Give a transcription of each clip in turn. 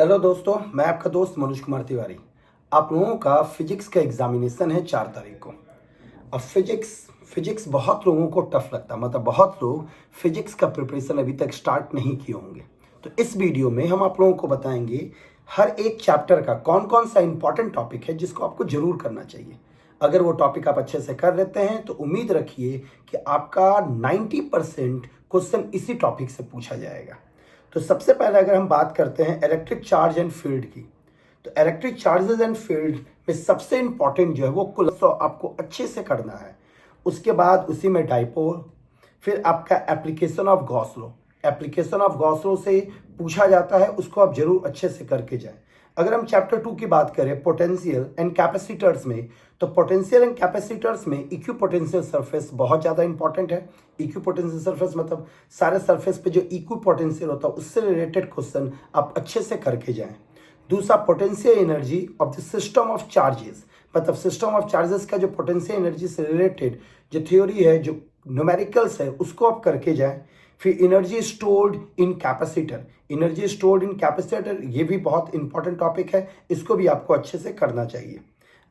Hello दोस्तों, मैं आपका दोस्त मनोज कुमार तिवारी। आप लोगों का फिजिक्स का एग्जामिनेशन है 4 तारीख को। अब फिजिक्स बहुत लोगों को टफ लगता है, मतलब बहुत लोग फिजिक्स का प्रिपरेशन अभी तक स्टार्ट नहीं किए होंगे। तो इस वीडियो में हम आप लोगों को बताएंगे हर एक चैप्टर का कौन कौन सा इंपॉर्टेंट टॉपिक है जिसको आपको जरूर करना चाहिए। अगर वो टॉपिक आप अच्छे से कर लेते हैं तो उम्मीद रखिए कि आपका 90% क्वेश्चन इसी टॉपिक से पूछा जाएगा। तो सबसे पहले अगर हम बात करते हैं इलेक्ट्रिक चार्ज एंड फील्ड की, तो इलेक्ट्रिक चार्जेस एंड फील्ड में सबसे इंपॉर्टेंट जो है वो कुलम्ब आपको अच्छे से करना है। उसके बाद उसी में डाइपोल, फिर आपका एप्लीकेशन ऑफ गॉस लॉ से पूछा जाता है, उसको आप जरूर अच्छे से करके जाएं। अगर हम चैप्टर 2 की बात करें पोटेंशियल एंड कैपेसिटर्स में, तो पोटेंशियल एंड कैपेसिटर्स में इक्वी पोटेंशियल सरफेस बहुत ज़्यादा इंपॉर्टेंट है। इक्वी पोटेंशियल सरफेस मतलब सारे सरफेस पे जो इक्वी पोटेंशियल होता है उससे रिलेटेड क्वेश्चन आप अच्छे से करके जाएं। दूसरा potential energy of the system of charges, मतलब सिस्टम ऑफ चार्जेस का जो पोटेंशियल एनर्जी से रिलेटेड जो थ्योरी है, जो न्यूमेरिकल्स है, उसको आप करके जाएं। फिर एनर्जी स्टोर्ड इन कैपेसिटर, ये भी बहुत इंपॉर्टेंट टॉपिक है, इसको भी आपको अच्छे से करना चाहिए।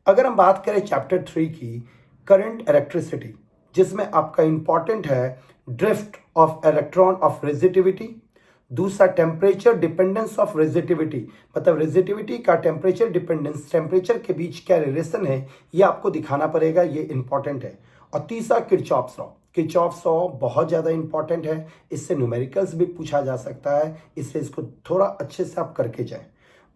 अगर हम बात करें चैप्टर 3 की करंट इलेक्ट्रिसिटी, जिसमें आपका इंपॉर्टेंट है ड्रिफ्ट ऑफ इलेक्ट्रॉन ऑफ रेजिटिविटी। दूसरा टेम्परेचर डिपेंडेंस ऑफ रेजिटिविटी, मतलब रेजिटिविटी का टेम्परेचर डिपेंडेंस, टेम्परेचर के बीच क्या रिलेशन है ये आपको दिखाना पड़ेगा, ये इंपॉर्टेंट है। और तीसरा किरचॉफ्स लॉ बहुत ज़्यादा इंपॉर्टेंट है, इससे न्यूमेरिकल्स भी पूछा जा सकता है, इसलिए इसको थोड़ा अच्छे से आप करके जाएं।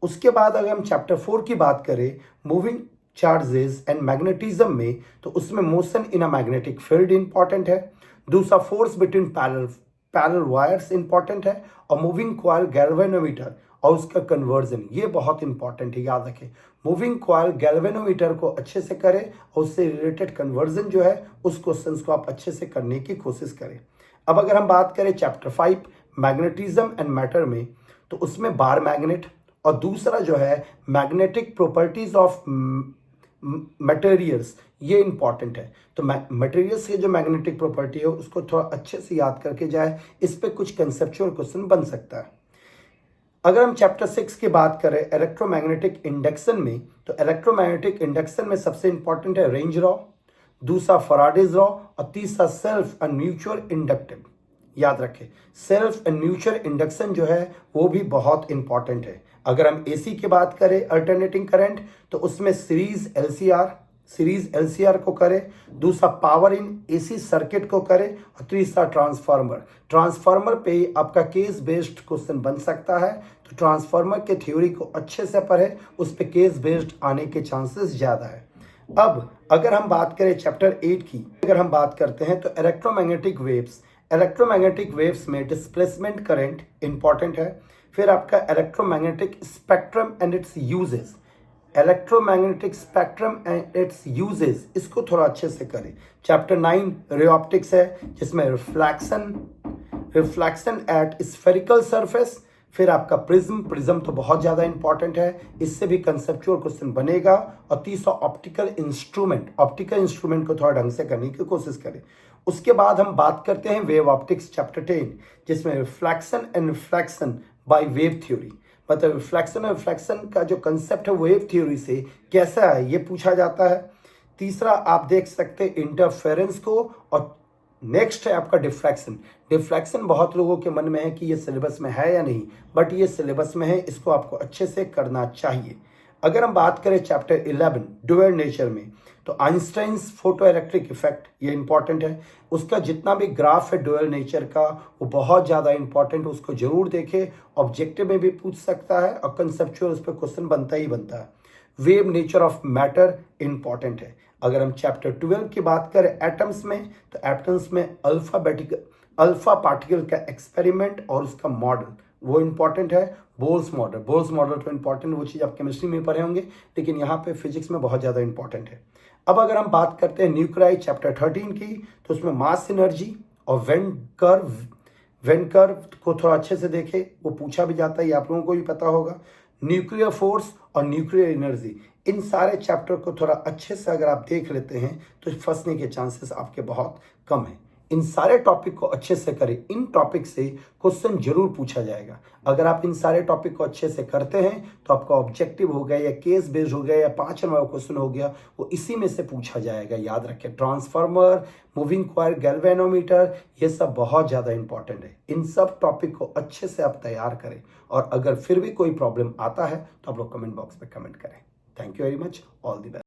उसके बाद अगर हम चैप्टर 4 की बात करें मूविंग चार्जेस एंड मैग्नेटिज्म में, तो उसमें motion in a magnetic field important है। दूसरा force between parallel wires important है। और मूविंग कॉइल गैल्वेनोमीटर और उसका कन्वर्जन, ये बहुत इंपॉर्टेंट है, याद रखें। मूविंग कॉइल गैल्वेनोमीटर को अच्छे से करें और उससे रिलेटेड कन्वर्जन जो है उस क्वेश्चंस को आप अच्छे से करने की कोशिश करें। अब अगर हम बात करें चैप्टर 5 मैग्नेटिज्म एंड मैटर में, तो उसमें बार मैग्नेट और दूसरा जो है मैग्नेटिक प्रॉपर्टीज ऑफ मटेरियल्स, ये इंपॉर्टेंट है। तो मटेरियल्स की जो मैग्नेटिक प्रॉपर्टी है उसको थोड़ा अच्छे से याद करके जाए, इस पे कुछ कंसेप्चुअल क्वेश्चन बन सकता है। अगर हम चैप्टर 6 की बात करें इलेक्ट्रोमैग्नेटिक इंडक्शन में, तो इलेक्ट्रोमैग्नेटिक इंडक्शन में सबसे इंपॉर्टेंट है रेंज लॉ, दूसरा फैराडेज लॉ और तीसरा सेल्फ एंड म्यूचुअल इंडक्टिव। याद रखें, सेल्फ एंड म्यूचुअल इंडक्शन जो है वो भी बहुत इंपॉर्टेंट है। अगर हम एसी की बात करें अल्टरनेटिंग करंट, तो उसमें सीरीज एलसीआर को करें, दूसरा पावर इन एसी सर्किट को करें और तीसरा ट्रांसफार्मर पे आपका केस बेस्ड क्वेश्चन बन सकता है। तो ट्रांसफार्मर के थ्योरी को अच्छे से पढ़ें, उस पे केस बेस्ड आने के चांसेस ज़्यादा है। अब अगर हम बात करें चैप्टर 8 की, अगर हम बात करते हैं तो इलेक्ट्रोमैग्नेटिक वेव्स में डिस्प्लेसमेंट करंट इंपॉर्टेंट है। फिर आपका electromagnetic spectrum and it's uses, इसको थोड़ा अच्छे से करें। चैप्टर 9 रे ऑप्टिक्स है, जिसमें रिफ्लेक्शन एट स्फेरिकल सरफेस। फिर आपका प्रिज्म तो बहुत ज़्यादा इंपॉर्टेंट है, इससे भी कंसेप्चुअल क्वेश्चन बनेगा। और तीसरा ऑप्टिकल इंस्ट्रूमेंट को थोड़ा ढंग से करने की कोशिश करें। उसके बाद हम बात करते हैं वेव ऑप्टिक्स चैप्टर 10, जिसमें reflection and refraction by wave theory, मतलब रिफ्लेक्शन का जो कंसेप्ट है वेव थ्योरी से कैसा है ये पूछा जाता है। तीसरा आप देख सकते हैं इंटरफेरेंस को, और नेक्स्ट है आपका डिफ्रैक्शन बहुत लोगों के मन में है कि ये सिलेबस में है या नहीं, बट ये सिलेबस में है, इसको आपको अच्छे से करना चाहिए। अगर हम बात करें चैप्टर 11 ड्यूअल नेचर में, तो आइंस्टाइन्स फोटो इलेक्ट्रिक इफेक्ट, ये इंपॉर्टेंट है। उसका जितना भी ग्राफ है ड्यूअल नेचर का वो बहुत ज़्यादा इंपॉर्टेंट, उसको जरूर देखें, ऑब्जेक्टिव में भी पूछ सकता है और कंसेप्चुअल उस पर क्वेश्चन बनता ही बनता है। Wave nature of matter important है। अगर हम चैप्टर 12 की बात करें एटम्स में, तो एटम्स में अल्फा पार्टिकल का एक्सपेरिमेंट और उसका मॉडल वो इंपॉर्टेंट है। बोल्स मॉडल तो इंपॉर्टेंट, वो चीज़ आप केमिस्ट्री में पढ़े होंगे, लेकिन यहाँ पे फिजिक्स में बहुत ज़्यादा इंपॉर्टेंट है। अब अगर हम बात करते हैं न्यूक्लियाई चैप्टर 13 की, तो उसमें मास एनर्जी और वेन कर्व को थोड़ा अच्छे से देखें, वो पूछा भी जाता है, ये आप लोगों को भी पता होगा। न्यूक्लियर फोर्स और न्यूक्लियर एनर्जी, इन सारे चैप्टर को थोड़ा अच्छे से अगर आप देख लेते हैं तो फंसने के चांसेस आपके बहुत कम हैं। इन सारे टॉपिक को अच्छे से करें। इन टॉपिक से क्वेश्चन जरूर पूछा जाएगा। अगर आप इन सारे टॉपिक को अच्छे से करते हैं तो आपका ऑब्जेक्टिव हो गया या केस बेस्ड हो गया या 5 नंबर क्वेश्चन हो गया, वो इसी में से पूछा जाएगा। याद रखें, ट्रांसफार्मर, मूविंग कॉइल, गैल्वेनोमीटर, ये सब बहुत ज़्यादा इंपॉर्टेंट है। इन सब टॉपिक को अच्छे से आप तैयार करें, और अगर फिर भी कोई प्रॉब्लम आता है तो आप लोग कमेंट बॉक्स में कमेंट करें। Thank you very much, all the best.